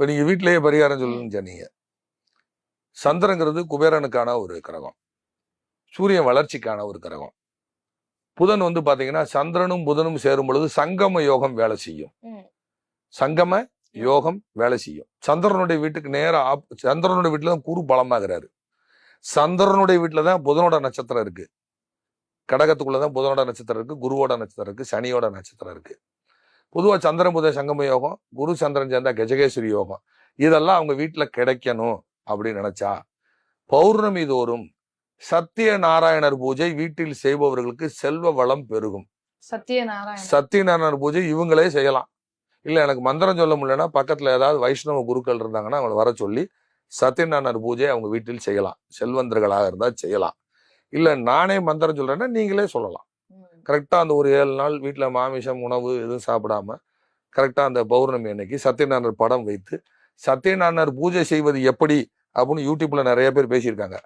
இப்ப நீங்க வீட்டிலேயே பரிகாரம் சொல்லணும்னு சொன்னீங்க. சந்திரங்கிறது குபேரனுக்கான ஒரு கிரகம், சூரியன் வளர்ச்சிக்கான ஒரு கிரகம். புதன் வந்து பாத்தீங்கன்னா சந்திரனும் புதனும் சேரும் பொழுது சங்கம யோகம் வேலை செய்யும். சங்கம யோகம் வேலை செய்யும். சந்திரனுடைய வீட்டுக்கு நேரம் சந்திரனுடைய வீட்டுல தான் குரு பலமாகிறாரு. சந்திரனுடைய வீட்டுல தான் புதனோட நட்சத்திரம் இருக்கு. கடகத்துக்குள்ளதான் புதனோட நட்சத்திரம் இருக்கு, குருவோட நட்சத்திரம் இருக்கு, சனியோட நட்சத்திரம் இருக்கு. பொதுவா சந்திரன் புதன் சங்கம யோகம், குரு சந்திரன் சேர்ந்தா கஜகேஸ்வரி யோகம், இதெல்லாம் அவங்க வீட்டுல கிடைக்கணும் அப்படின்னு நினைச்சா பௌர்ணமி தோறும் சத்திய நாராயணர் பூஜை வீட்டில் செய்பவர்களுக்கு செல்வ வளம் பெருகும். சத்தியநாராயணர் பூஜை இவங்களே செய்யலாம். இல்ல எனக்கு மந்திரம் சொல்ல முடியலன்னா பக்கத்துல ஏதாவது வைஷ்ணவ குருக்கள் இருந்தாங்கன்னா அவங்களை வர சொல்லி சத்தியநாராயணர் பூஜை அவங்க வீட்டில் செய்யலாம். செல்வந்தர்களாக இருந்தா செய்யலாம். இல்ல நானே மந்திரம் சொல்றேன்னா நீங்களே சொல்லலாம். கரெக்டா அந்த ஒரு 7 நாள் வீட்டுல மாமிசம் உணவு எதுவும் சாப்பிடாம கரெக்டா அந்த பௌர்ணமி அன்னைக்கு சத்தியநாராயணர் படம் வைத்து சத்தியநாராயணர் பூஜை செய்வது எப்படி அப்படின்னு யூடியூப்ல நிறைய பேர் பேசியிருக்காங்க.